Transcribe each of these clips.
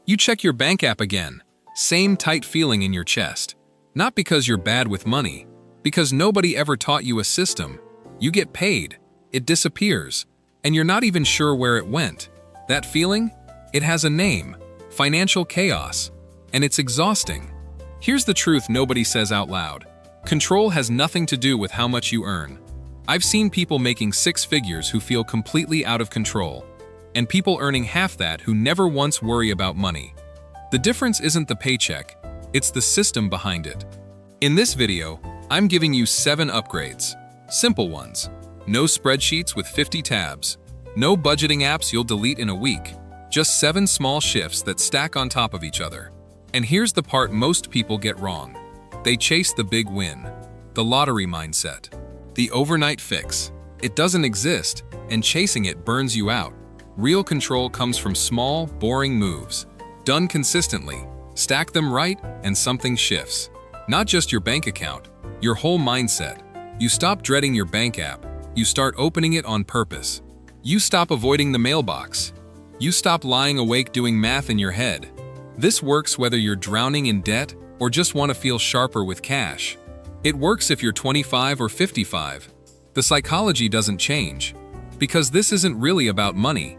You check your bank app again. Same tight feeling in your chest. Not because you're bad with money, because nobody ever taught you a system. You get paid, it disappears, and you're not even sure where it went. That feeling? It has a name: financial chaos. And it's exhausting. Here's the truth nobody says out loud. Control has nothing to do with how much you earn. I've seen people making six figures who feel completely out of control, and people earning half that who never once worry about money. The difference isn't the paycheck, it's the system behind it. In this video, I'm giving you 7 upgrades. Simple ones. No spreadsheets with 50 tabs. No budgeting apps you'll delete in a week. Just 7 small shifts that stack on top of each other. And here's the part most people get wrong. They chase the big win. The lottery mindset. The overnight fix. It doesn't exist, and chasing it burns you out. Real control comes from small, boring moves. Done consistently. Stack them right, and something shifts. Not just your bank account, your whole mindset. You stop dreading your bank app. You start opening it on purpose. You stop avoiding the mailbox. You stop lying awake doing math in your head. This works whether you're drowning in debt or just want to feel sharper with cash. It works if you're 25 or 55. The psychology doesn't change, because this isn't really about money.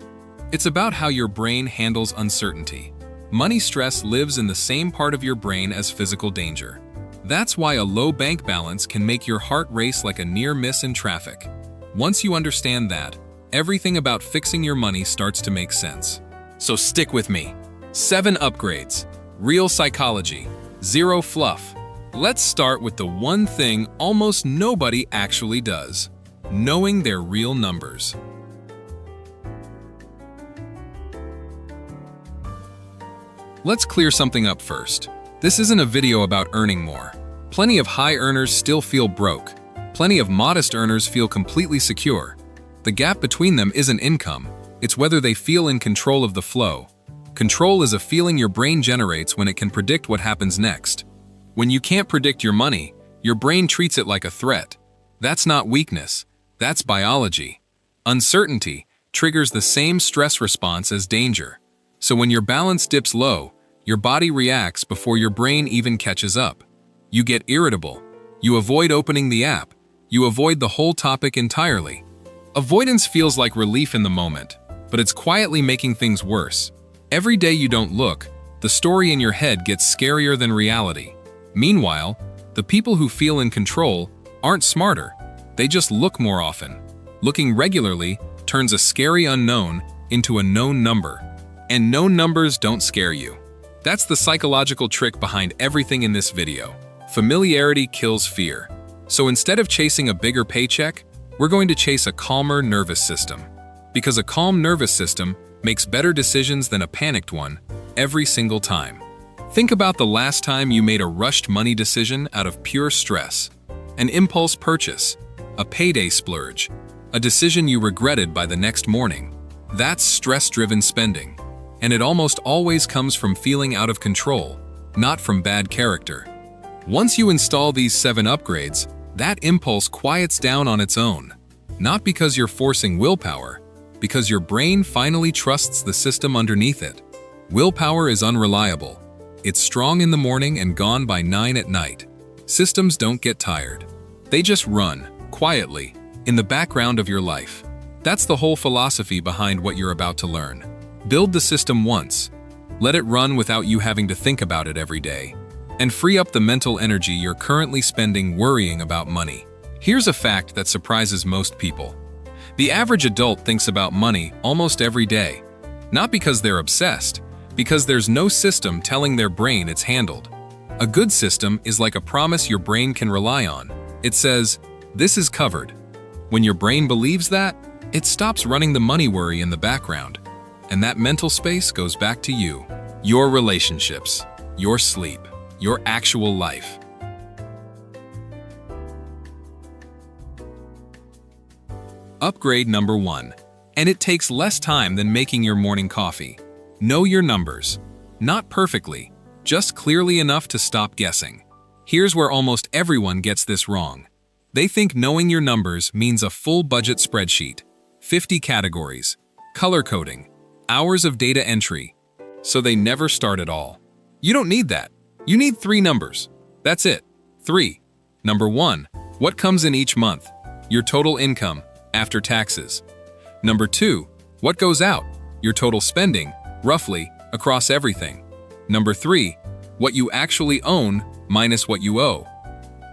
It's about how your brain handles uncertainty. Money stress lives in the same part of your brain as physical danger. That's why a low bank balance can make your heart race like a near miss in traffic. Once you understand that, everything about fixing your money starts to make sense. So stick with me. 7 upgrades. Real psychology. Zero fluff. Let's start with the one thing almost nobody actually does: knowing their real numbers. Let's clear something up first. This isn't a video about earning more. Plenty of high earners still feel broke. Plenty of modest earners feel completely secure. The gap between them isn't income, it's whether they feel in control of the flow. Control is a feeling your brain generates when it can predict what happens next. When you can't predict your money, your brain treats it like a threat. That's not weakness, that's biology. Uncertainty triggers the same stress response as danger. So when your balance dips low, your body reacts before your brain even catches up. You get irritable. You avoid opening the app. You avoid the whole topic entirely. Avoidance feels like relief in the moment, but it's quietly making things worse. Every day you don't look, the story in your head gets scarier than reality. Meanwhile, the people who feel in control aren't smarter. They just look more often. Looking regularly turns a scary unknown into a known number. And known numbers don't scare you. That's the psychological trick behind everything in this video. Familiarity kills fear. So instead of chasing a bigger paycheck, we're going to chase a calmer nervous system. Because a calm nervous system makes better decisions than a panicked one every single time. Think about the last time you made a rushed money decision out of pure stress. An impulse purchase, a payday splurge, a decision you regretted by the next morning. That's stress-driven spending. And it almost always comes from feeling out of control, not from bad character. Once you install these 7 upgrades, that impulse quiets down on its own. Not because you're forcing willpower, because your brain finally trusts the system underneath it. Willpower is unreliable. It's strong in the morning and gone by 9 at night. Systems don't get tired. They just run, quietly, in the background of your life. That's the whole philosophy behind what you're about to learn. Build the system once. Let it run without you having to think about it every day. And free up the mental energy you're currently spending worrying about money. Here's a fact that surprises most people. The average adult thinks about money almost every day. Not because they're obsessed, because there's no system telling their brain it's handled. A good system is like a promise your brain can rely on. It says, "This is covered." When your brain believes that, it stops running the money worry in the background. And that mental space goes back to you, your relationships, your sleep, your actual life. Upgrade number 1. And it takes less time than making your morning coffee. Know your numbers. Not perfectly, just clearly enough to stop guessing. Here's where almost everyone gets this wrong. They think knowing your numbers means a full budget spreadsheet, 50 categories, color coding, hours of data entry. so they never start at all. You don't need that. You need 3 numbers. That's it. 3. Number 1. What comes in each month? Your total income, after taxes. Number 2. What goes out? Your total spending, roughly, across everything. Number 3. What you actually own, minus what you owe.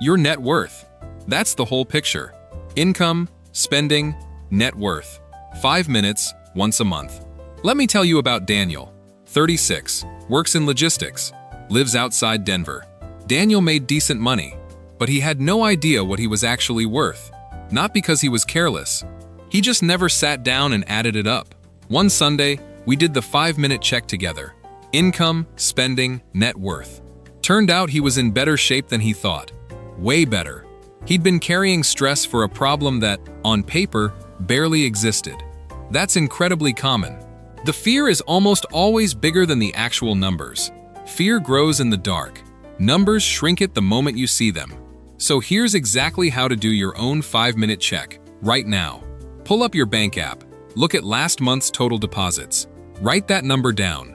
Your net worth. That's the whole picture. Income, spending, net worth. 5 minutes, once a month. Let me tell you about Daniel. 36, works in logistics, lives outside Denver. Daniel made decent money, but he had no idea what he was actually worth. Not because he was careless. He just never sat down and added it up. One Sunday, we did the 5-minute check together. Income, spending, net worth. Turned out he was in better shape than he thought. Way better. He'd been carrying stress for a problem that, on paper, barely existed. That's incredibly common. The fear is almost always bigger than the actual numbers. Fear grows in the dark. Numbers shrink it the moment you see them. So here's exactly how to do your own 5-minute check, right now. Pull up your bank app. Look at last month's total deposits. Write that number down.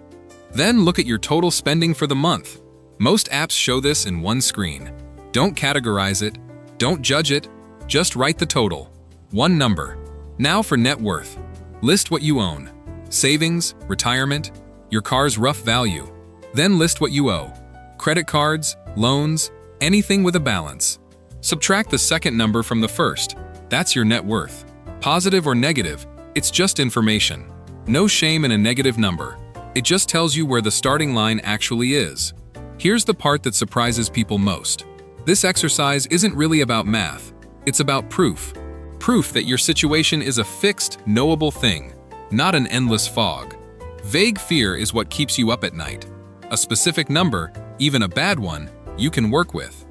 Then look at your total spending for the month. Most apps show this in one screen. Don't categorize it. Don't judge it. Just write the total. One number. Now for net worth. List what you own. Savings, retirement, your car's rough value. Then list what you owe. Credit cards, loans, anything with a balance. Subtract the second number from the first. That's your net worth. Positive or negative, it's just information. No shame in a negative number. It just tells you where the starting line actually is. Here's the part that surprises people most. This exercise isn't really about math. It's about proof. Proof that your situation is a fixed, knowable thing, not an endless fog. Vague fear is what keeps you up at night. A specific number, even a bad one, you can work with.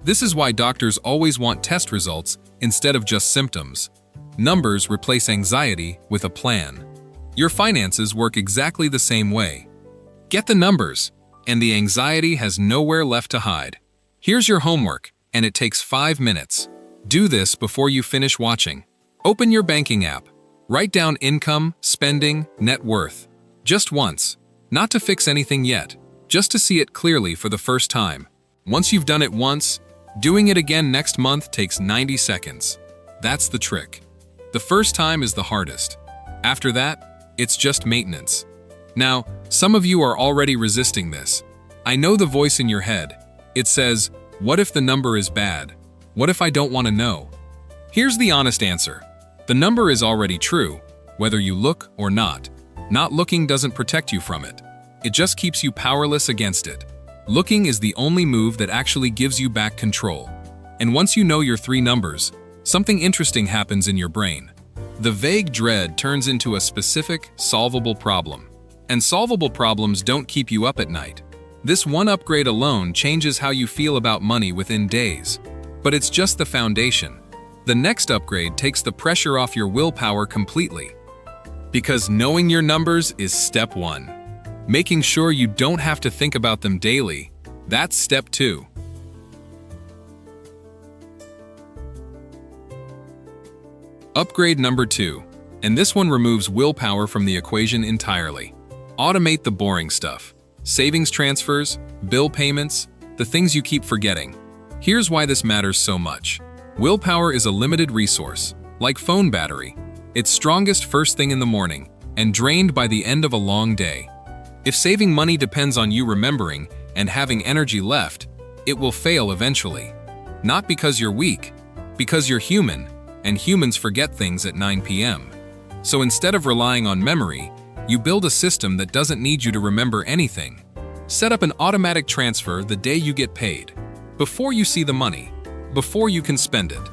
This is why doctors always want test results instead of just symptoms. Numbers replace anxiety with a plan. Your finances work exactly the same way. Get the numbers, and the anxiety has nowhere left to hide. Here's your homework, and it takes 5 minutes. Do this before you finish watching. Open your banking app. Write down income, spending, net worth. Just once. Not to fix anything yet, just to see it clearly for the first time. Once you've done it once, doing it again next month takes 90 seconds. That's the trick. The first time is the hardest. After that, it's just maintenance. Now, some of you are already resisting this. I know the voice in your head. It says, what if the number is bad? What if I don't want to know? Here's the honest answer. The number is already true, whether you look or not. Not looking doesn't protect you from it. It just keeps you powerless against it. Looking is the only move that actually gives you back control. And once you know your 3 numbers, something interesting happens in your brain. The vague dread turns into a specific, solvable problem. And solvable problems don't keep you up at night. This one upgrade alone changes how you feel about money within days. But it's just the foundation. The next upgrade takes the pressure off your willpower completely. Because knowing your numbers is step 1. Making sure you don't have to think about them daily, that's step 2. Upgrade number 2, and this one removes willpower from the equation entirely. Automate the boring stuff. Savings transfers, bill payments, the things you keep forgetting. Here's why this matters so much. Willpower is a limited resource, like phone battery. It's strongest first thing in the morning, and drained by the end of a long day. If saving money depends on you remembering and having energy left, it will fail eventually. Not because you're weak, because you're human, and humans forget things at 9 p.m. So instead of relying on memory, you build a system that doesn't need you to remember anything. Set up an automatic transfer the day you get paid, before you see the money, before you can spend it.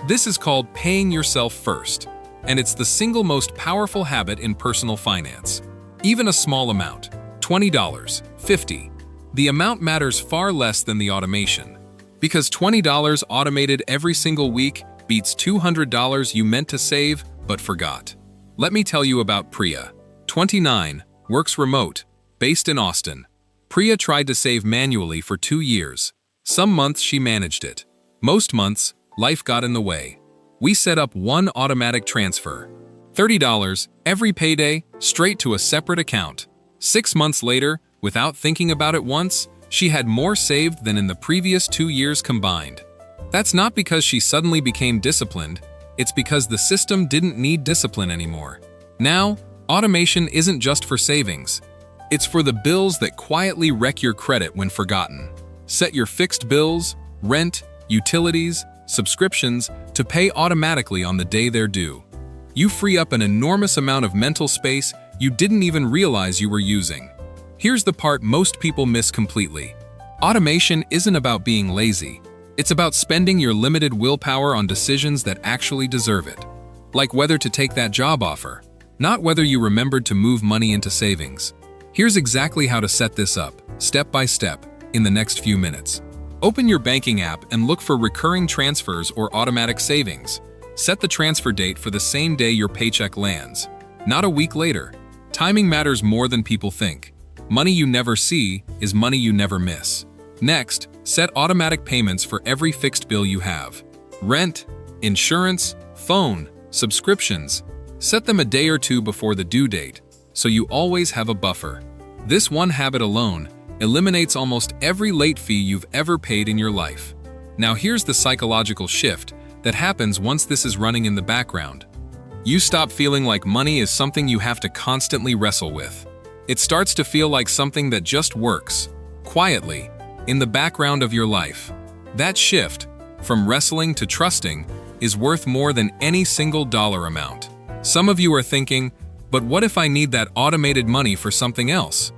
This is called paying yourself first, and it's the single most powerful habit in personal finance. Even a small amount, $20, $50. The amount matters far less than the automation. Because $20 automated every single week beats $200 you meant to save but forgot. Let me tell you about Priya. 29, works remote, based in Austin. Priya tried to save manually for 2 years. Some months she managed it. Most months, life got in the way. We set up one automatic transfer. $30 every payday, straight to a separate account. 6 months later, without thinking about it once, she had more saved than in the previous 2 years combined. That's not because she suddenly became disciplined, it's because the system didn't need discipline anymore. Now, automation isn't just for savings. It's for the bills that quietly wreck your credit when forgotten. Set your fixed bills, rent, utilities, subscriptions to pay automatically on the day they're due. You free up an enormous amount of mental space you didn't even realize you were using. Here's the part most people miss completely. Automation isn't about being lazy. It's about spending your limited willpower on decisions that actually deserve it. Like whether to take that job offer, not whether you remembered to move money into savings. Here's exactly how to set this up, step by step, in the next few minutes. Open your banking app and look for recurring transfers or automatic savings. Set the transfer date for the same day your paycheck lands, not a week later. Timing matters more than people think. Money you never see is money you never miss. Next, set automatic payments for every fixed bill you have. Rent, insurance, phone, subscriptions. Set them a day or two before the due date, so you always have a buffer. This one habit alone eliminates almost every late fee you've ever paid in your life. Now here's the psychological shift that happens once this is running in the background. You stop feeling like money is something you have to constantly wrestle with. It starts to feel like something that just works, quietly, in the background of your life. That shift, from wrestling to trusting, is worth more than any single dollar amount. Some of you are thinking, but what if I need that automated money for something else?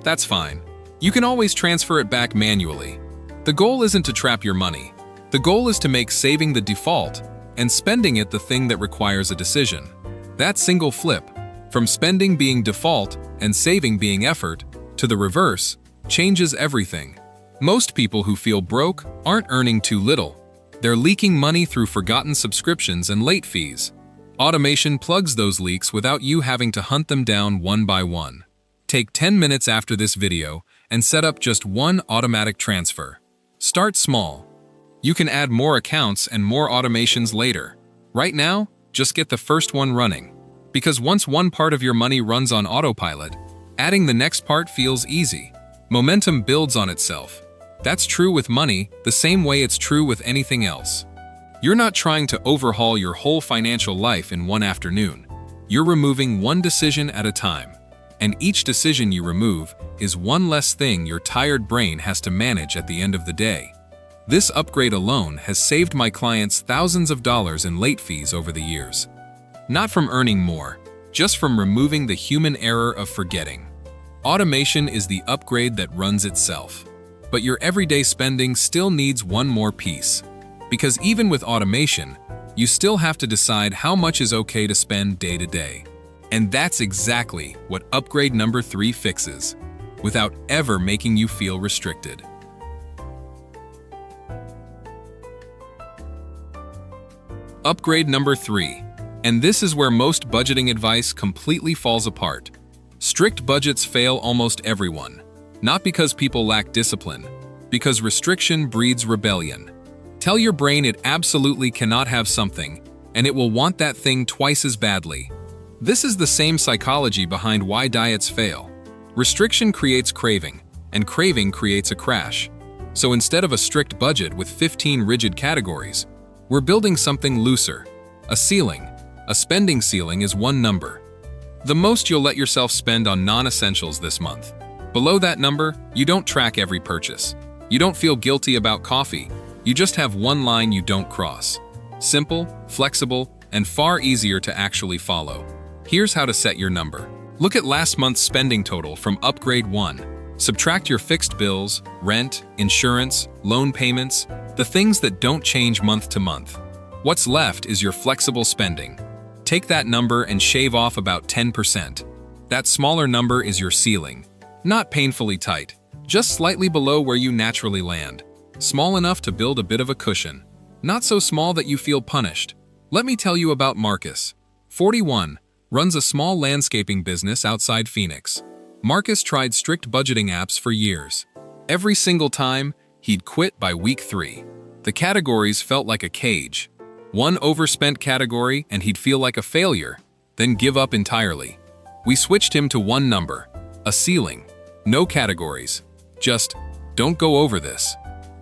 That's fine. You can always transfer it back manually. The goal isn't to trap your money. The goal is to make saving the default and spending it the thing that requires a decision. That single flip, from spending being default and saving being effort, to the reverse, changes everything. Most people who feel broke aren't earning too little. They're leaking money through forgotten subscriptions and late fees. Automation plugs those leaks without you having to hunt them down one by one. Take 10 minutes after this video and set up just one automatic transfer. Start small. You can add more accounts and more automations later. Right now, just get the first one running. Because once one part of your money runs on autopilot, adding the next part feels easy. Momentum builds on itself. That's true with money, the same way it's true with anything else. You're not trying to overhaul your whole financial life in one afternoon. You're removing one decision at a time. And each decision you remove is one less thing your tired brain has to manage at the end of the day. This upgrade alone has saved my clients thousands of dollars in late fees over the years. Not from earning more, just from removing the human error of forgetting. Automation is the upgrade that runs itself. But your everyday spending still needs one more piece. Because even with automation, you still have to decide how much is okay to spend day to day. And that's exactly what upgrade number 3 fixes, without ever making you feel restricted. Upgrade number 3, and this is where most budgeting advice completely falls apart. Strict budgets fail almost everyone, not because people lack discipline, because restriction breeds rebellion. Tell your brain it absolutely cannot have something, and it will want that thing twice as badly. This is the same psychology behind why diets fail. Restriction creates craving, and craving creates a crash. So instead of a strict budget with 15 rigid categories, we're building something looser. A ceiling. A spending ceiling is one number. The most you'll let yourself spend on non-essentials this month. Below that number, you don't track every purchase. You don't feel guilty about coffee. You just have one line you don't cross. Simple, flexible, and far easier to actually follow. Here's how to set your number. Look at last month's spending total from Upgrade 1. Subtract your fixed bills, rent, insurance, loan payments, the things that don't change month to month. What's left is your flexible spending. Take that number and shave off about 10%. That smaller number is your ceiling. Not painfully tight, just slightly below where you naturally land. Small enough to build a bit of a cushion. Not so small that you feel punished. Let me tell you about Marcus. 41. Runs a small landscaping business outside Phoenix. Marcus tried strict budgeting apps for years. Every single time, he'd quit by week 3. The categories felt like a cage. One overspent category and he'd feel like a failure, then give up entirely. We switched him to one number, A ceiling. No categories. Just, don't go over this.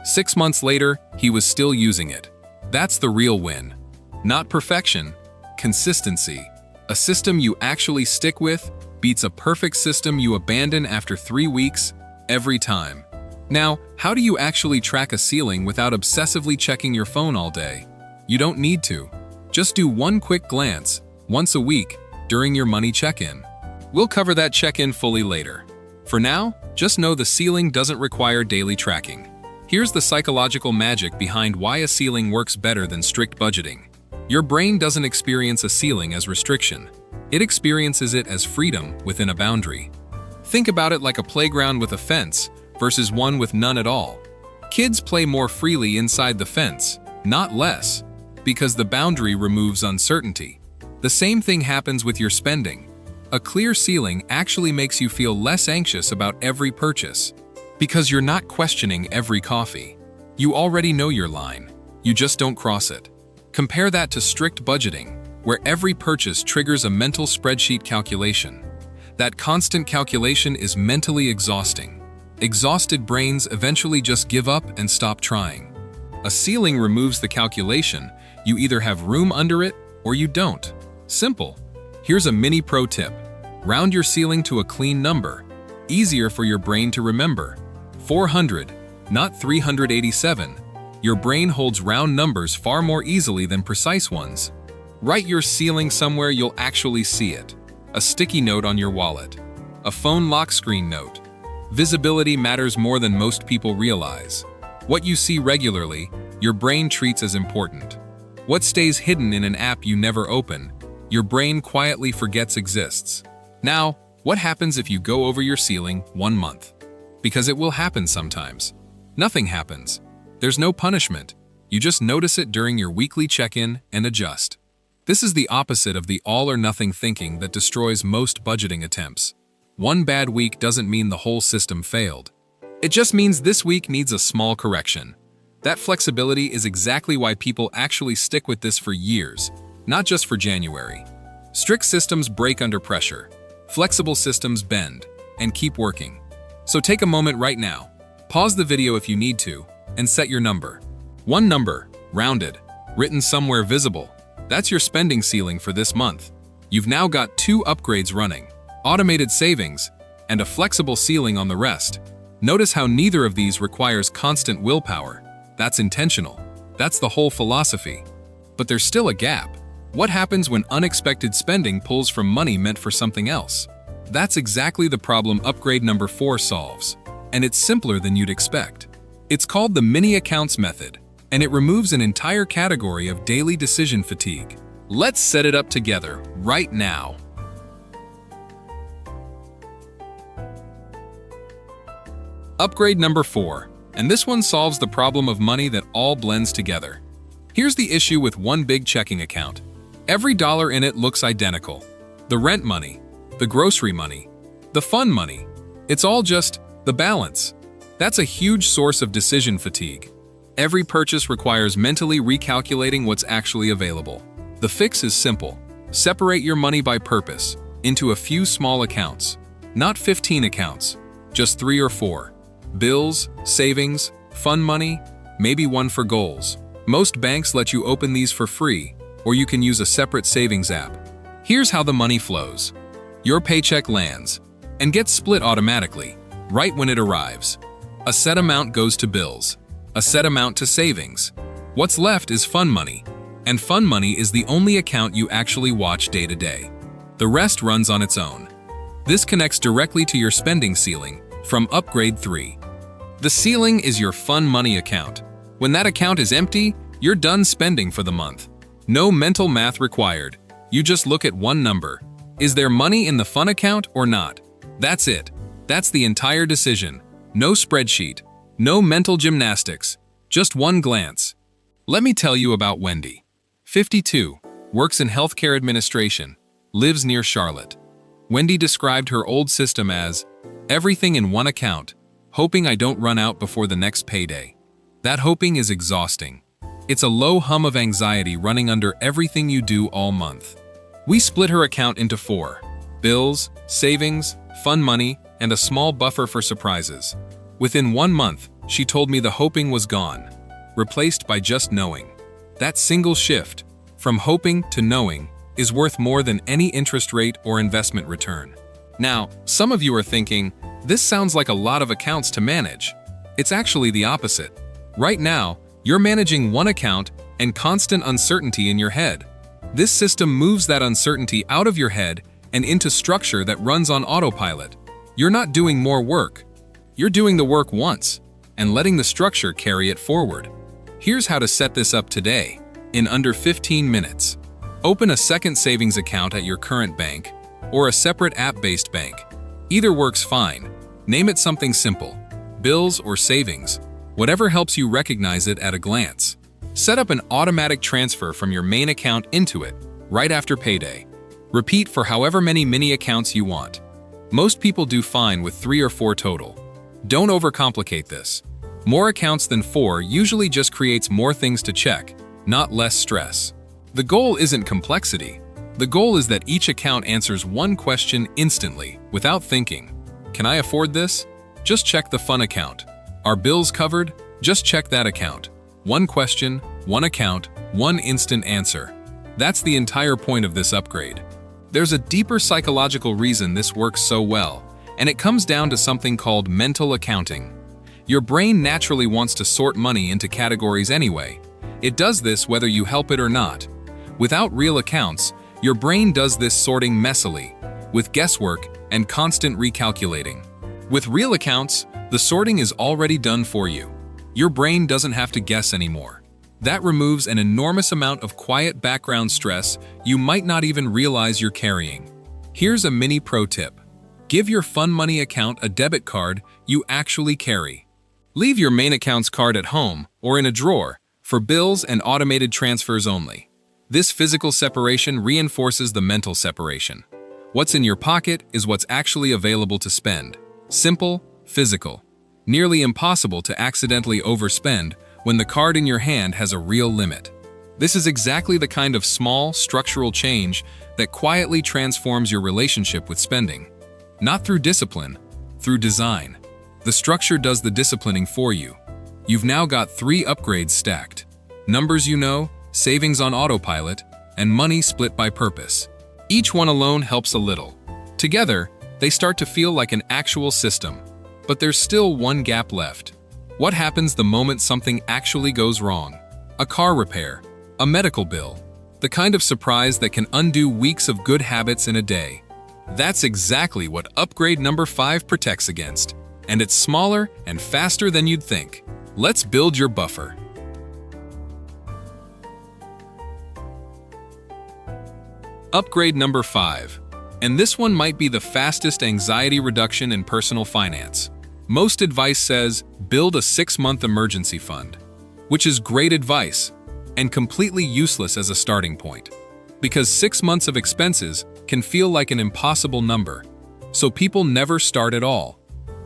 6 months later, he was still using it. That's the real win. Not perfection, consistency. A system you actually stick with beats a perfect system you abandon after 3 weeks, every time. Now, how do you actually track a ceiling without obsessively checking your phone all day? You don't need to. Just do one quick glance, once a week, during your money check-in. We'll cover that check-in fully later. For now, just know the ceiling doesn't require daily tracking. Here's the psychological magic behind why a ceiling works better than strict budgeting. Your brain doesn't experience a ceiling as restriction. It experiences it as freedom within a boundary. Think about it like a playground with a fence versus one with none at all. Kids play more freely inside the fence, not less, because the boundary removes uncertainty. The same thing happens with your spending. A clear ceiling actually makes you feel less anxious about every purchase, because you're not questioning every coffee. You already know your line, you just don't cross it. Compare that to strict budgeting, where every purchase triggers a mental spreadsheet calculation. That constant calculation is mentally exhausting. Exhausted brains eventually just give up and stop trying. A ceiling removes the calculation. You either have room under it or you don't. Simple. Here's a mini pro tip. Round your ceiling to a clean number. Easier for your brain to remember. 400, not 387. Your brain holds round numbers far more easily than precise ones. Write your ceiling somewhere you'll actually see it. A sticky note on your wallet. A phone lock screen note. Visibility matters more than most people realize. What you see regularly, your brain treats as important. What stays hidden in an app you never open, your brain quietly forgets exists. Now, what happens if you go over your ceiling 1 month? Because it will happen sometimes. Nothing happens. There's no punishment. You just notice it during your weekly check-in and adjust. This is the opposite of the all-or-nothing thinking that destroys most budgeting attempts. One bad week doesn't mean the whole system failed. It just means this week needs a small correction. That flexibility is exactly why people actually stick with this for years, not just for January. Strict systems break under pressure. Flexible systems bend and keep working. So take a moment right now. Pause the video if you need to, and set your number. One number, rounded, written somewhere visible. That's your spending ceiling for this month. You've now got 2 upgrades running, automated savings, and a flexible ceiling on the rest. Notice how neither of these requires constant willpower. That's intentional. That's the whole philosophy. But there's still a gap. What happens when unexpected spending pulls from money meant for something else? That's exactly the problem upgrade number 4 solves. And it's simpler than you'd expect. It's called the mini accounts method, and it removes an entire category of daily decision fatigue. Let's set it up together right now. Upgrade number 4, and this one solves the problem of money that all blends together. Here's the issue with one big checking account. Every dollar in it looks identical. The rent money, the grocery money, the fun money. It's all just the balance. That's a huge source of decision fatigue. Every purchase requires mentally recalculating what's actually available. The fix is simple. Separate your money by purpose into a few small accounts. Not 15 accounts, just 3 or 4. Bills, savings, fun money, maybe one for goals. Most banks let you open these for free, or you can use a separate savings app. Here's how the money flows. Your paycheck lands and gets split automatically, right when it arrives. A set amount goes to bills, a set amount to savings. What's left is fun money, and fun money is the only account you actually watch day to day. The rest runs on its own. This connects directly to your spending ceiling from Upgrade 3. The ceiling is your fun money account. When that account is empty, you're done spending for the month. No mental math required. You just look at one number. Is there money in the fun account or not? That's it. That's the entire decision. No spreadsheet. No mental gymnastics. Just one glance. Let me tell you about Wendy. 52, works in healthcare administration, lives near Charlotte. Wendy described her old system as everything in one account, hoping I don't run out before the next payday. That hoping is exhausting. It's a low hum of anxiety running under everything you do all month. We split her account into 4: bills, savings, fun money, and a small buffer for surprises. Within 1 month, she told me the hoping was gone, replaced by just knowing. That single shift, from hoping to knowing, is worth more than any interest rate or investment return. Now, some of you are thinking, this sounds like a lot of accounts to manage. It's actually the opposite. Right now, you're managing one account and constant uncertainty in your head. This system moves that uncertainty out of your head and into structure that runs on autopilot. You're not doing more work. You're doing the work once and letting the structure carry it forward. Here's how to set this up today, in under 15 minutes. Open a second savings account at your current bank or a separate app-based bank. Either works fine. Name it something simple, bills or savings, whatever helps you recognize it at a glance. Set up an automatic transfer from your main account into it, right after payday. Repeat for however many mini accounts you want. Most people do fine with 3 or 4 total. Don't overcomplicate this. More accounts than 4 usually just creates more things to check, not less stress. The goal isn't complexity. The goal is that each account answers one question instantly, without thinking. Can I afford this? Just check the fun account. Are bills covered? Just check that account. One question, one account, one instant answer. That's the entire point of this upgrade. There's a deeper psychological reason this works so well, and it comes down to something called mental accounting. Your brain naturally wants to sort money into categories anyway. It does this whether you help it or not. Without real accounts, your brain does this sorting messily, with guesswork and constant recalculating. With real accounts, the sorting is already done for you. Your brain doesn't have to guess anymore. That removes an enormous amount of quiet background stress you might not even realize you're carrying. Here's a mini pro tip. Give your Fun Money account a debit card you actually carry. Leave your main account's card at home or in a drawer for bills and automated transfers only. This physical separation reinforces the mental separation. What's in your pocket is what's actually available to spend. Simple, physical. Nearly impossible to accidentally overspend when the card in your hand has a real limit. This is exactly the kind of small, structural change that quietly transforms your relationship with spending. Not through discipline, through design. The structure does the disciplining for you. You've now got 3 upgrades stacked. Numbers you know, savings on autopilot, and money split by purpose. Each one alone helps a little. Together, they start to feel like an actual system. But there's still one gap left. What happens the moment something actually goes wrong? A car repair, a medical bill, the kind of surprise that can undo weeks of good habits in a day. That's exactly what upgrade number 5 protects against. And it's smaller and faster than you'd think. Let's build your buffer. Upgrade number 5. And this one might be the fastest anxiety reduction in personal finance. Most advice says, build a 6-month emergency fund, which is great advice and completely useless as a starting point, because 6 months of expenses can feel like an impossible number, so people never start at all.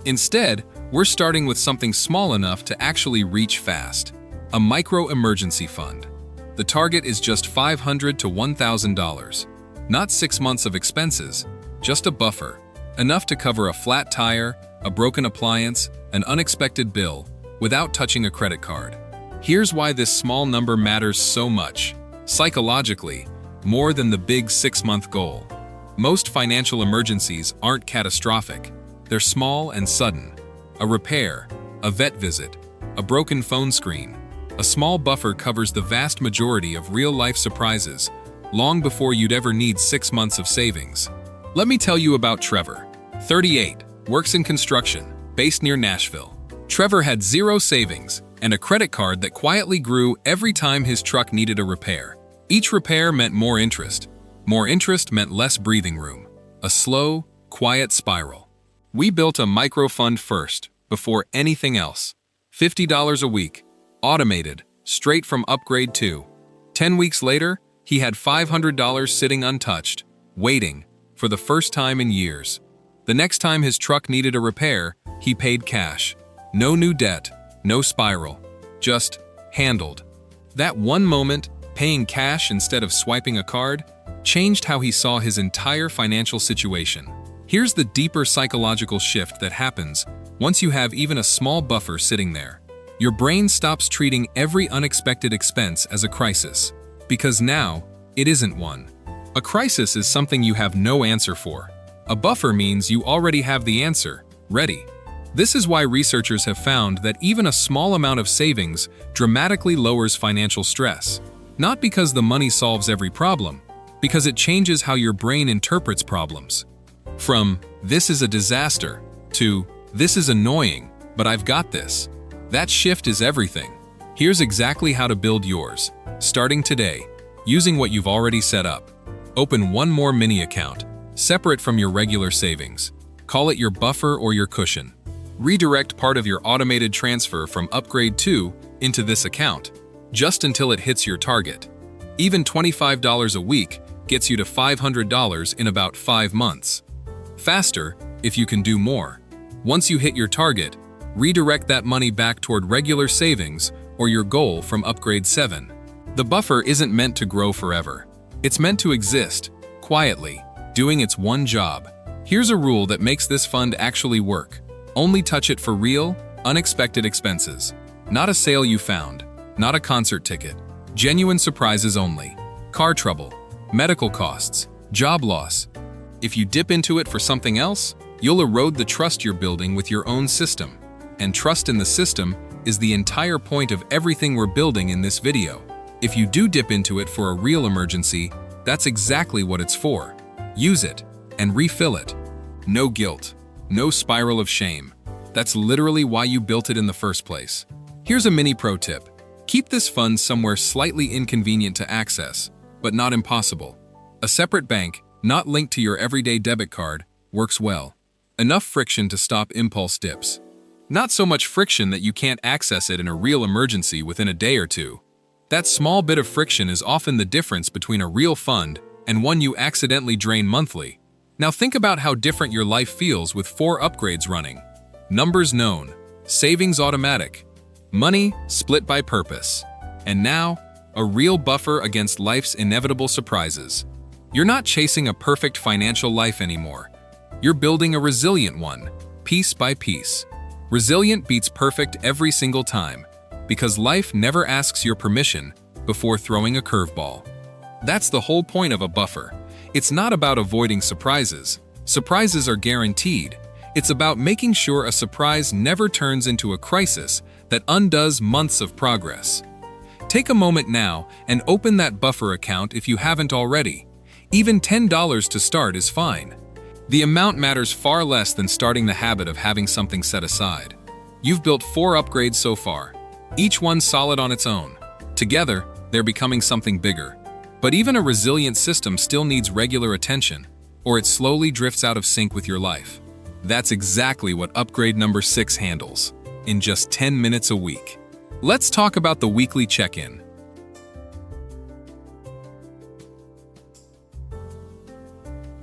Instead, we're starting with something small enough to actually reach fast, a micro emergency fund. The target is just $500 to $1,000, not 6 months of expenses, just a buffer, enough to cover a flat tire, a broken appliance, an unexpected bill, without touching a credit card. Here's why this small number matters so much, psychologically, more than the big 6-month goal. Most financial emergencies aren't catastrophic. They're small and sudden. A repair, a vet visit, a broken phone screen. A small buffer covers the vast majority of real-life surprises, long before you'd ever need 6 months of savings. Let me tell you about Trevor, 38. Works in construction, based near Nashville. Trevor had 0 savings and a credit card that quietly grew every time his truck needed a repair. Each repair meant more interest. More interest meant less breathing room. A slow, quiet spiral. We built a micro fund first, before anything else. $50 a week, automated, straight from upgrade 2. 10 weeks later, he had $500 sitting untouched, waiting, for the first time in years. The next time his truck needed a repair, he paid cash. No new debt, no spiral, just handled. That one moment, paying cash instead of swiping a card, changed how he saw his entire financial situation. Here's the deeper psychological shift that happens once you have even a small buffer sitting there. Your brain stops treating every unexpected expense as a crisis, because now it isn't one. A crisis is something you have no answer for. A buffer means you already have the answer, ready. This is why researchers have found that even a small amount of savings dramatically lowers financial stress. Not because the money solves every problem, because it changes how your brain interprets problems. From, "this is a disaster," to, "this is annoying, but I've got this." That shift is everything. Here's exactly how to build yours, starting today, using what you've already set up. Open one more mini account, separate from your regular savings. Call it your buffer or your cushion. Redirect part of your automated transfer from Upgrade 2 into this account, just until it hits your target. Even $25 a week gets you to $500 in about 5 months. Faster, if you can do more. Once you hit your target, redirect that money back toward regular savings or your goal from Upgrade 7. The buffer isn't meant to grow forever. It's meant to exist, quietly, doing its one job. Here's a rule that makes this fund actually work. Only touch it for real, unexpected expenses. Not a sale you found, not a concert ticket. Genuine surprises only. Car trouble, medical costs, job loss. If you dip into it for something else, you'll erode the trust you're building with your own system. And trust in the system is the entire point of everything we're building in this video. If you do dip into it for a real emergency, that's exactly what it's for. Use it and refill it. No guilt. No spiral of shame. That's literally why you built it in the first place. Here's a mini pro tip. Keep this fund somewhere slightly inconvenient to access, but not impossible. A separate bank, not linked to your everyday debit card, works well. Enough friction to stop impulse dips. Not so much friction that you can't access it in a real emergency within a day or two. That small bit of friction is often the difference between a real fund and one you accidentally drain monthly. Now think about how different your life feels with 4 upgrades running. Numbers known, savings automatic, money split by purpose, and now, a real buffer against life's inevitable surprises. You're not chasing a perfect financial life anymore. You're building a resilient one, piece by piece. Resilient beats perfect every single time, because life never asks your permission before throwing a curveball. That's the whole point of a buffer. It's not about avoiding surprises. Surprises are guaranteed. It's about making sure a surprise never turns into a crisis that undoes months of progress. Take a moment now and open that buffer account if you haven't already. Even $10 to start is fine. The amount matters far less than starting the habit of having something set aside. You've built 4 upgrades so far, each one solid on its own. Together, they're becoming something bigger. But even a resilient system still needs regular attention, or it slowly drifts out of sync with your life. That's exactly what upgrade number 6 handles, in just 10 minutes a week. Let's talk about the weekly check-in.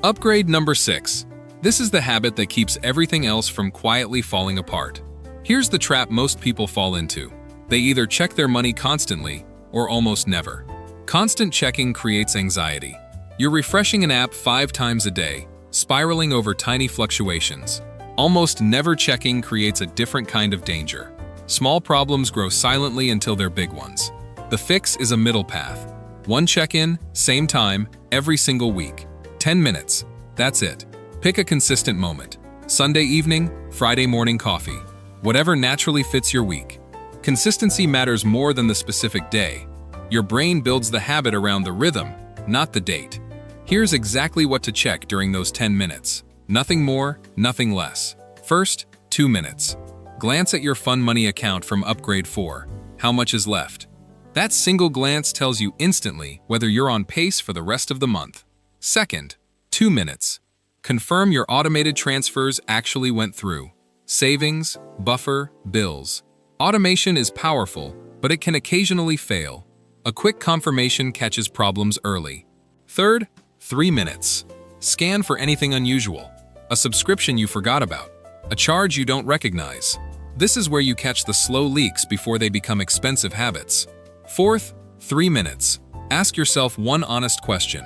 Upgrade number 6. This is the habit that keeps everything else from quietly falling apart. Here's the trap most people fall into. They either check their money constantly or almost never. Constant checking creates anxiety. You're refreshing an app 5 times a day, spiraling over tiny fluctuations. Almost never checking creates a different kind of danger. Small problems grow silently until they're big ones. The fix is a middle path. 1 check-in, same time, every single week. 10 minutes. That's it. Pick a consistent moment. Sunday evening, Friday morning coffee. Whatever naturally fits your week. Consistency matters more than the specific day. Your brain builds the habit around the rhythm, not the date. Here's exactly what to check during those 10 minutes. Nothing more, nothing less. First, 2 minutes. Glance at your fund money account from Upgrade 4. How much is left? That single glance tells you instantly whether you're on pace for the rest of the month. Second, 2 minutes. Confirm your automated transfers actually went through. Savings, buffer, bills. Automation is powerful, but it can occasionally fail. A quick confirmation catches problems early. Third, 3 minutes. Scan for anything unusual. A subscription you forgot about. A charge you don't recognize. This is where you catch the slow leaks before they become expensive habits. Fourth, 3 minutes. Ask yourself one honest question.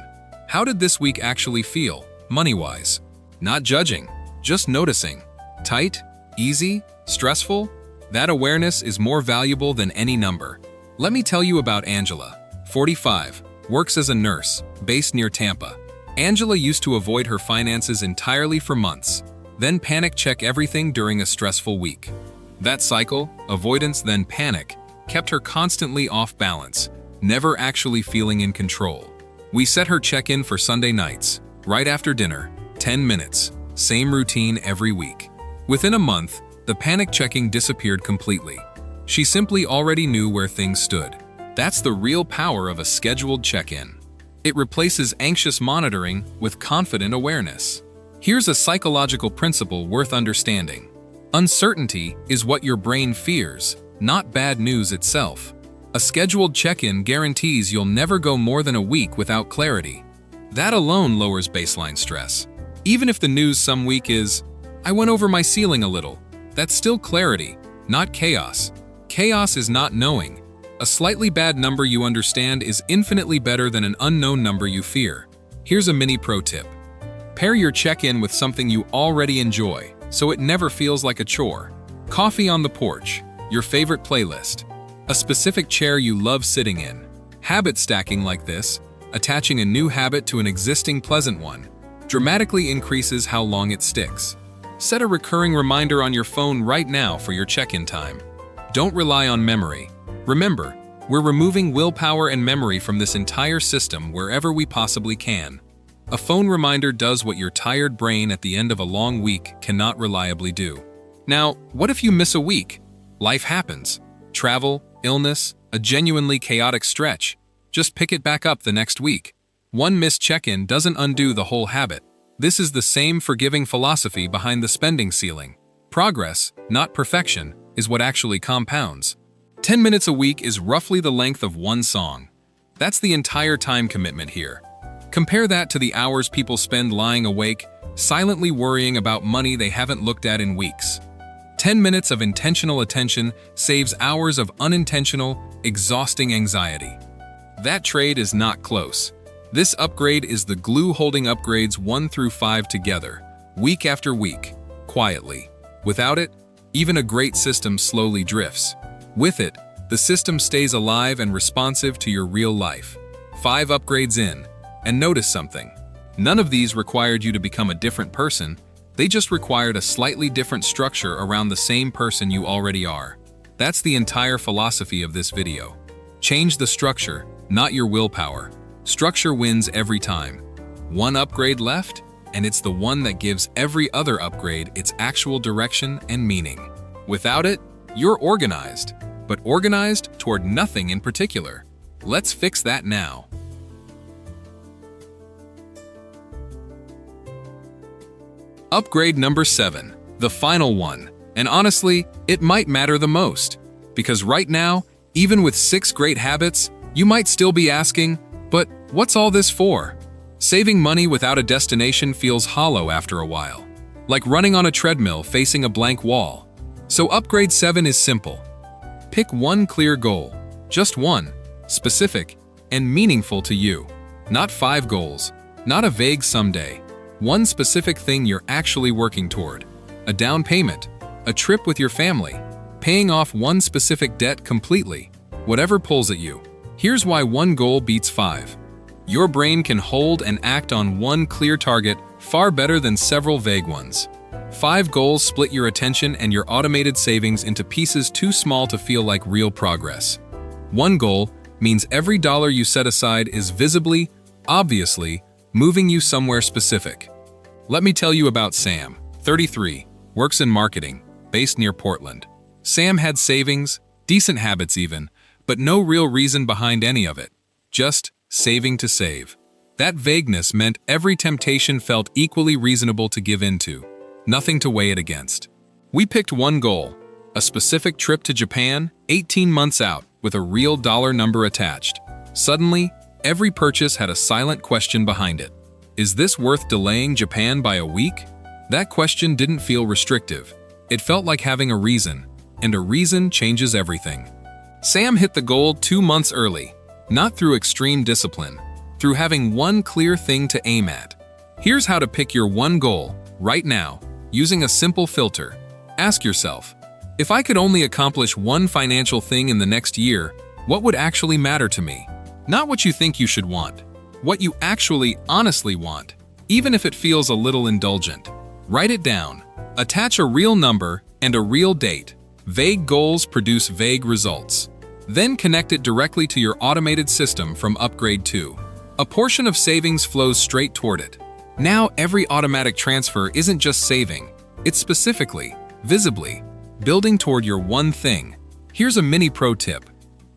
How did this week actually feel, money-wise? Not judging, just noticing. Tight? Easy? Stressful? That awareness is more valuable than any number. Let me tell you about Angela, 45, works as a nurse, based near Tampa. Angela used to avoid her finances entirely for months, then panic check everything during a stressful week. That cycle, avoidance then panic, kept her constantly off balance, never actually feeling in control. We set her check-in for Sunday nights, right after dinner, 10 minutes, same routine every week. Within a month, the panic checking disappeared completely. She simply already knew where things stood. That's the real power of a scheduled check-in. It replaces anxious monitoring with confident awareness. Here's a psychological principle worth understanding. Uncertainty is what your brain fears, not bad news itself. A scheduled check-in guarantees you'll never go more than a week without clarity. That alone lowers baseline stress. Even if the news some week is, "I went over my ceiling a little," that's still clarity, not chaos. Chaos is not knowing. A slightly bad number you understand is infinitely better than an unknown number you fear. Here's a mini pro tip. Pair your check-in with something you already enjoy, so it never feels like a chore. Coffee on the porch, your favorite playlist, a specific chair you love sitting in. Habit stacking like this, attaching a new habit to an existing pleasant one, dramatically increases how long it sticks. Set a recurring reminder on your phone right now for your check-in time. Don't rely on memory. Remember, we're removing willpower and memory from this entire system wherever we possibly can. A phone reminder does what your tired brain at the end of a long week cannot reliably do. Now, what if you miss a week? Life happens. Travel, illness, a genuinely chaotic stretch. Just pick it back up the next week. One missed check-in doesn't undo the whole habit. This is the same forgiving philosophy behind the spending ceiling. Progress, not perfection, is what actually compounds. 10 minutes a week is roughly the length of one song. That's the entire time commitment here. Compare that to the hours people spend lying awake, silently worrying about money they haven't looked at in weeks. 10 minutes of intentional attention saves hours of unintentional, exhausting anxiety. That trade is not close. This upgrade is the glue holding upgrades 1 through 5 together, week after week, quietly. Without it, even a great system slowly drifts. With it, the system stays alive and responsive to your real life. 5 upgrades in, and notice something. None of these required you to become a different person, they just required a slightly different structure around the same person you already are. That's the entire philosophy of this video. Change the structure, not your willpower. Structure wins every time. One upgrade left, and it's the one that gives every other upgrade its actual direction and meaning. Without it, you're organized, but organized toward nothing in particular. Let's fix that now. Upgrade number 7, the final one. And honestly, it might matter the most. Because right now, even with 6 great habits, you might still be asking, but what's all this for? Saving money without a destination feels hollow after a while. Like running on a treadmill facing a blank wall. So upgrade 7 is simple. Pick one clear goal. Just one, specific, and meaningful to you. Not 5 goals, not a vague someday. One specific thing you're actually working toward. A down payment, a trip with your family, paying off one specific debt completely, whatever pulls at you. Here's why one goal beats 5. Your brain can hold and act on one clear target far better than several vague ones. 5 goals split your attention and your automated savings into pieces too small to feel like real progress. One goal means every dollar you set aside is visibly, obviously, moving you somewhere specific. Let me tell you about Sam, 33, works in marketing, based near Portland. Sam had savings, decent habits even, but no real reason behind any of it. Just saving to save. That vagueness meant every temptation felt equally reasonable to give into. Nothing to weigh it against. We picked one goal, a specific trip to Japan, 18 months out, with a real dollar number attached. Suddenly, every purchase had a silent question behind it. Is this worth delaying Japan by a week? That question didn't feel restrictive. It felt like having a reason, and a reason changes everything. Sam hit the goal 2 months early, not through extreme discipline, through having one clear thing to aim at. Here's how to pick your one goal, Right now, using a simple filter, ask yourself, if I could only accomplish one financial thing in the next year, what would actually matter to me? Not what you think you should want, what you actually honestly want, even if it feels a little indulgent. Write it down. Attach a real number and a real date. Vague goals produce vague results. Then connect it directly to your automated system from Upgrade 2. A portion of savings flows straight toward it. Now every automatic transfer isn't just saving, it's specifically, visibly, building toward your one thing. Here's a mini pro tip.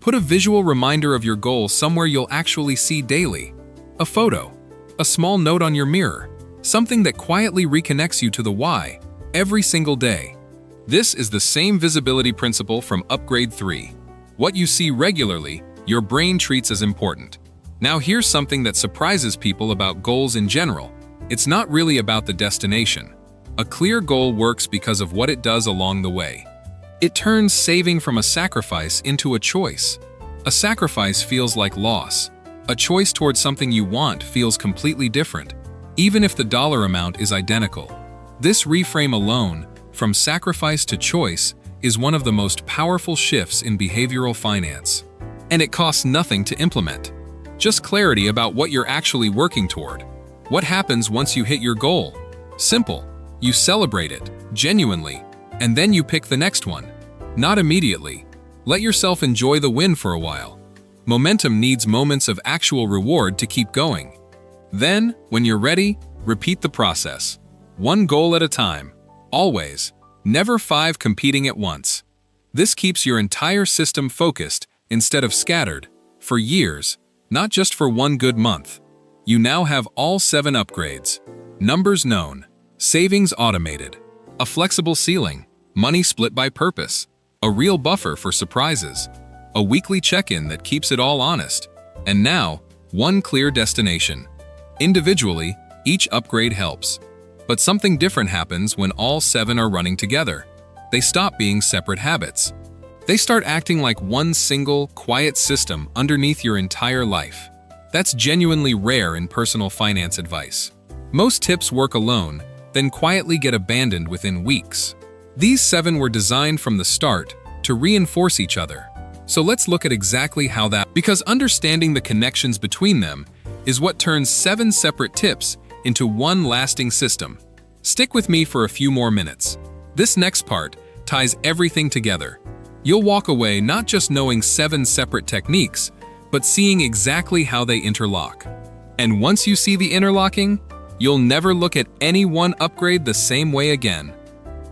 Put a visual reminder of your goal somewhere you'll actually see daily. A photo, a small note on your mirror, something that quietly reconnects you to the why every single day. This is the same visibility principle from Upgrade 3. What you see regularly, your brain treats as important. Now here's something that surprises people about goals in general. It's not really about the destination. A clear goal works because of what it does along the way. It turns saving from a sacrifice into a choice. A sacrifice feels like loss. A choice towards something you want feels completely different, even if the dollar amount is identical. This reframe alone, from sacrifice to choice, is one of the most powerful shifts in behavioral finance. And it costs nothing to implement. Just clarity about what you're actually working toward. What happens once you hit your goal? Simple. You celebrate it, genuinely, and then you pick the next one. Not immediately. Let yourself enjoy the win for a while. Momentum needs moments of actual reward to keep going. Then, when you're ready, repeat the process. One goal at a time. Always. Never 5 competing at once. This keeps your entire system focused instead of scattered, for years, not just for one good month. You now have all 7 upgrades. Numbers known. Savings automated. A flexible ceiling. Money split by purpose. A real buffer for surprises. A weekly check-in that keeps it all honest. And now, one clear destination. Individually, each upgrade helps. But something different happens when all 7 are running together. They stop being separate habits. They start acting like one single, quiet system underneath your entire life. That's genuinely rare in personal finance advice. Most tips work alone, then quietly get abandoned within weeks. These 7 were designed from the start to reinforce each other. So let's look at exactly how that, because understanding the connections between them is what turns 7 separate tips into one lasting system. Stick with me for a few more minutes. This next part ties everything together. You'll walk away not just knowing 7 separate techniques, but seeing exactly how they interlock. And once you see the interlocking, you'll never look at any one upgrade the same way again.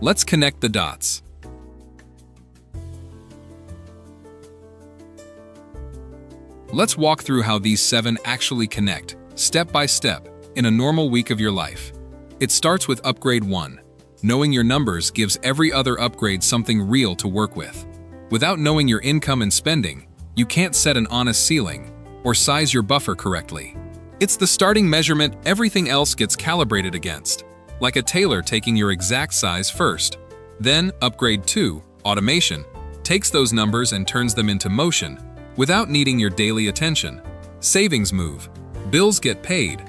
Let's connect the dots. Let's walk through how these 7 actually connect, step by step, in a normal week of your life. It starts with Upgrade 1. Knowing your numbers gives every other upgrade something real to work with. Without knowing your income and spending, you can't set an honest ceiling or size your buffer correctly. It's the starting measurement everything else gets calibrated against, like a tailor taking your exact size first. Then, Upgrade 2, Automation, takes those numbers and turns them into motion without needing your daily attention. Savings move, bills get paid,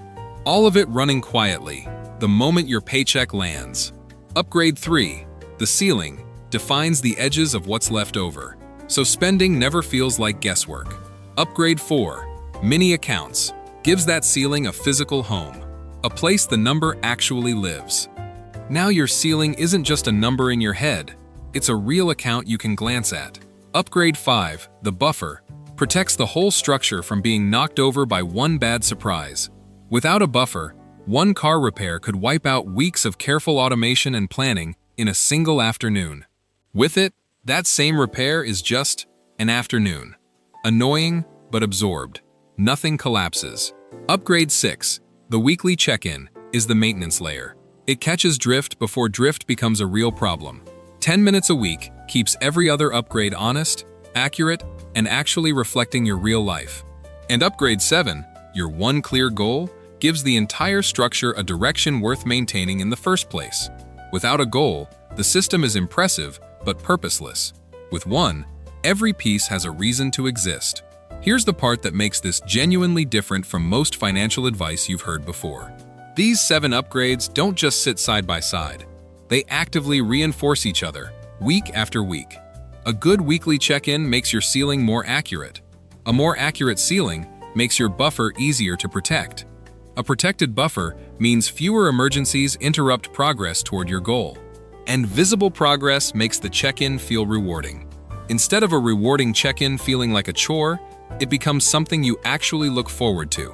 all of it running quietly, the moment your paycheck lands. Upgrade 3, the ceiling, defines the edges of what's left over, so spending never feels like guesswork. Upgrade 4, mini accounts, gives that ceiling a physical home, a place the number actually lives. Now your ceiling isn't just a number in your head, it's a real account you can glance at. Upgrade 5, the buffer, protects the whole structure from being knocked over by one bad surprise. Without a buffer, one car repair could wipe out weeks of careful automation and planning in a single afternoon. With it, that same repair is just an afternoon. Annoying, but absorbed. Nothing collapses. Upgrade 6, the weekly check-in, is the maintenance layer. It catches drift before drift becomes a real problem. 10 minutes a week keeps every other upgrade honest, accurate, and actually reflecting your real life. And Upgrade 7, your one clear goal, gives the entire structure a direction worth maintaining in the first place. Without a goal, the system is impressive but purposeless. With one, every piece has a reason to exist. Here's the part that makes this genuinely different from most financial advice you've heard before. These 7 upgrades don't just sit side by side. They actively reinforce each other, week after week. A good weekly check-in makes your ceiling more accurate. A more accurate ceiling makes your buffer easier to protect. A protected buffer means fewer emergencies interrupt progress toward your goal. And visible progress makes the check-in feel rewarding. Instead of a rewarding check-in feeling like a chore, it becomes something you actually look forward to.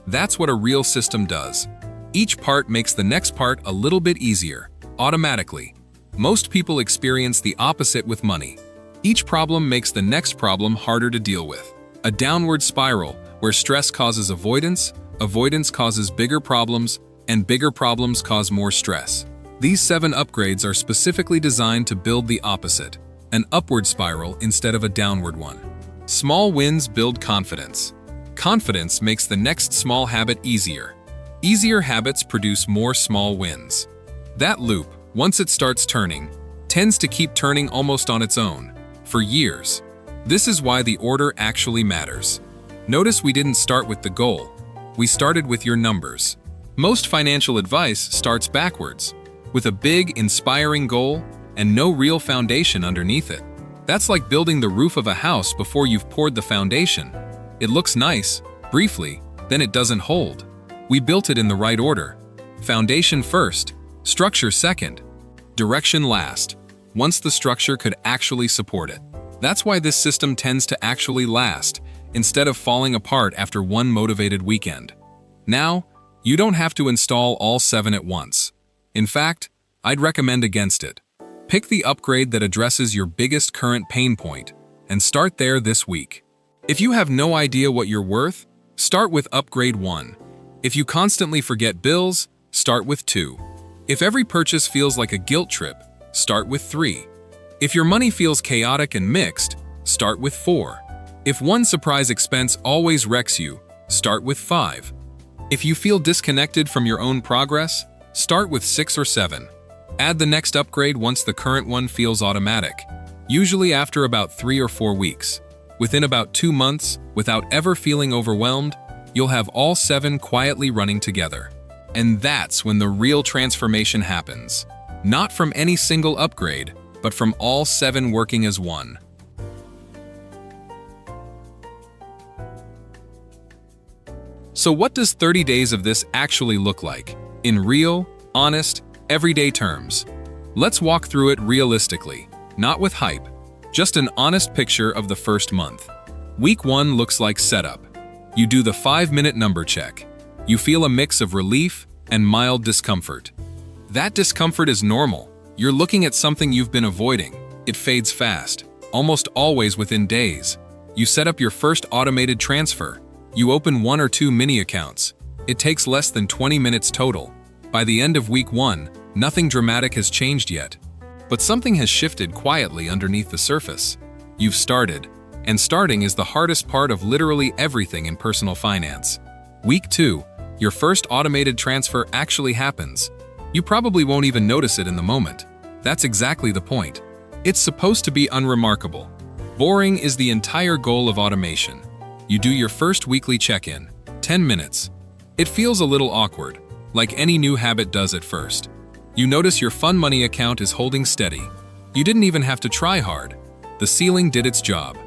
That's what a real system does. Each part makes the next part a little bit easier, automatically. Most people experience the opposite with money. Each problem makes the next problem harder to deal with. A downward spiral where stress causes avoidance, avoidance causes bigger problems, and bigger problems cause more stress. These 7 upgrades are specifically designed to build the opposite, an upward spiral instead of a downward one. Small wins build confidence. Confidence makes the next small habit easier. Easier habits produce more small wins. That loop, once it starts turning, tends to keep turning almost on its own, for years. This is why the order actually matters. Notice we didn't start with the goal. We started with your numbers. Most financial advice starts backwards, with a big, inspiring goal and no real foundation underneath it. That's like building the roof of a house before you've poured the foundation. It looks nice, briefly, then it doesn't hold. We built it in the right order. Foundation first, structure second, direction last, once the structure could actually support it. That's why this system tends to actually last, instead of falling apart after one motivated weekend. Now, you don't have to install all 7 at once. In fact, I'd recommend against it. Pick the upgrade that addresses your biggest current pain point, and start there this week. If you have no idea what you're worth, start with upgrade 1. If you constantly forget bills, start with 2. If every purchase feels like a guilt trip, start with 3. If your money feels chaotic and mixed, start with 4. If one surprise expense always wrecks you, start with 5. If you feel disconnected from your own progress, start with 6 or 7. Add the next upgrade once the current one feels automatic, usually after about 3 or 4 weeks. Within about 2 months, without ever feeling overwhelmed, you'll have all 7 quietly running together. And that's when the real transformation happens. Not from any single upgrade, but from all 7 working as one. So what does 30 days of this actually look like? In real, honest, everyday terms. Let's walk through it realistically, not with hype. Just an honest picture of the first month. Week 1 looks like setup. You do the 5-minute number check. You feel a mix of relief and mild discomfort. That discomfort is normal. You're looking at something you've been avoiding. It fades fast, almost always within days. You set up your first automated transfer. You open 1 or 2 mini accounts. It takes less than 20 minutes total. By the end of week 1, nothing dramatic has changed yet. But something has shifted quietly underneath the surface. You've started, and starting is the hardest part of literally everything in personal finance. Week 2, your first automated transfer actually happens. You probably won't even notice it in the moment. That's exactly the point. It's supposed to be unremarkable. Boring is the entire goal of automation. You do your first weekly check-in, 10 minutes. It feels a little awkward, like any new habit does at first. You notice your fun money account is holding steady. You didn't even have to try hard. The ceiling did its job.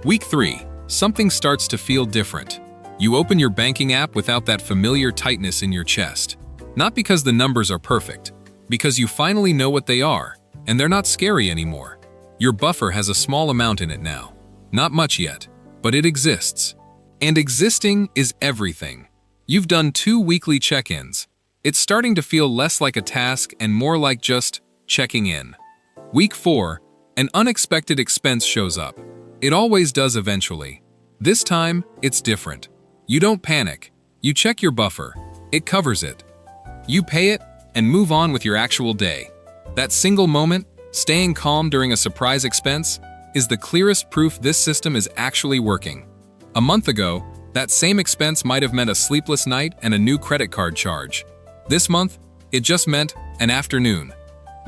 Week 3, something starts to feel different. You open your banking app without that familiar tightness in your chest. Not because the numbers are perfect, because you finally know what they are, and they're not scary anymore. Your buffer has a small amount in it now. Not much yet, but it exists. And existing is everything. You've done 2 weekly check-ins. It's starting to feel less like a task and more like just checking in. Week 4, an unexpected expense shows up. It always does eventually. This time, it's different. You don't panic. You check your buffer. It covers it. You pay it and move on with your actual day. That single moment, staying calm during a surprise expense, is the clearest proof this system is actually working. A month ago, that same expense might have meant a sleepless night and a new credit card charge. This month, it just meant an afternoon.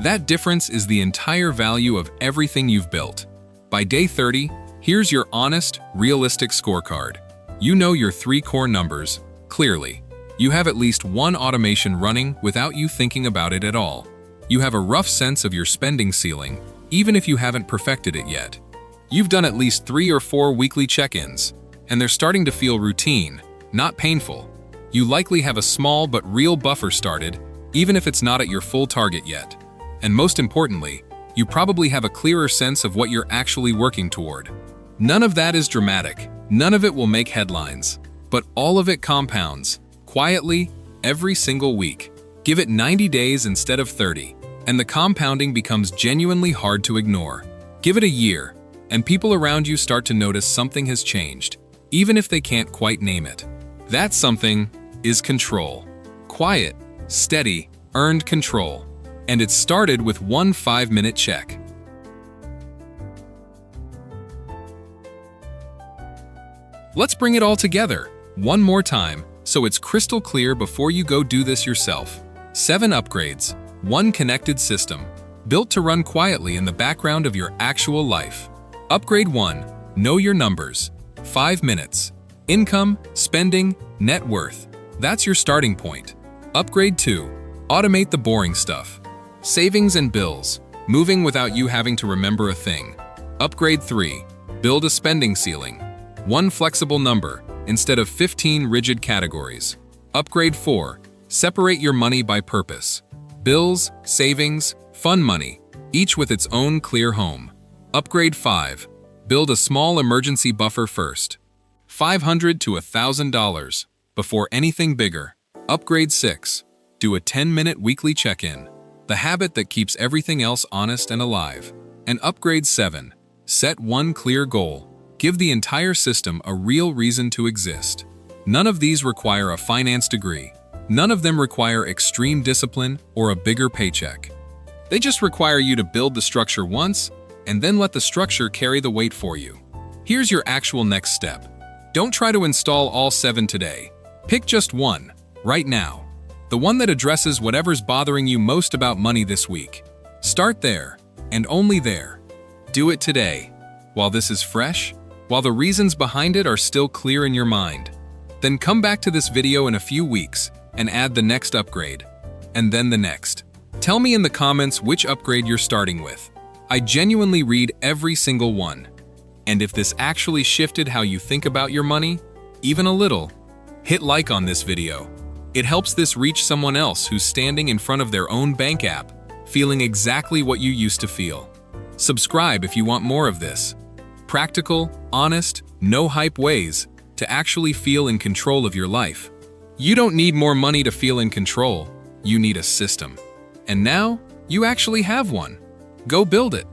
That difference is the entire value of everything you've built. By day 30, here's your honest, realistic scorecard. You know your 3 core numbers, clearly. You have at least one automation running without you thinking about it at all. You have a rough sense of your spending ceiling, even if you haven't perfected it yet. You've done at least 3 or 4 weekly check-ins, and they're starting to feel routine, not painful. You likely have a small but real buffer started, even if it's not at your full target yet. And most importantly, you probably have a clearer sense of what you're actually working toward. None of that is dramatic, none of it will make headlines, but all of it compounds, quietly, every single week. Give it 90 days instead of 30, and the compounding becomes genuinely hard to ignore. Give it a year, and people around you start to notice something has changed, even if they can't quite name it. That something is control. Quiet, steady, earned control. And it started with one 5-minute check. Let's bring it all together, one more time, so it's crystal clear before you go do this yourself. 7 upgrades, 1 connected system, built to run quietly in the background of your actual life. Upgrade 1, know your numbers. 5 minutes. Income, spending, net worth. That's your starting point. Upgrade 2, automate the boring stuff. Savings and bills, moving without you having to remember a thing. Upgrade 3, build a spending ceiling. 1 flexible number instead of 15 rigid categories. Upgrade 4, separate your money by purpose. Bills, savings, fun money, each with its own clear home. Upgrade 5, build a small emergency buffer first. $500 to $1,000 before anything bigger. Upgrade 6, do a 10-minute weekly check-in. The habit that keeps everything else honest and alive. And upgrade 7, set 1 clear goal. Give the entire system a real reason to exist. None of these require a finance degree. None of them require extreme discipline or a bigger paycheck. They just require you to build the structure once, and then let the structure carry the weight for you. Here's your actual next step. Don't try to install all 7 today. Pick just one, right now. The one that addresses whatever's bothering you most about money this week. Start there, and only there. Do it today, while this is fresh, while the reasons behind it are still clear in your mind. Then come back to this video in a few weeks and add the next upgrade, and then the next. Tell me in the comments which upgrade you're starting with. I genuinely read every single one. And if this actually shifted how you think about your money, even a little, hit like on this video. It helps this reach someone else who's standing in front of their own bank app, feeling exactly what you used to feel. Subscribe if you want more of this. Practical, honest, no-hype ways to actually feel in control of your life. You don't need more money to feel in control, you need a system. And now, you actually have one. Go build it.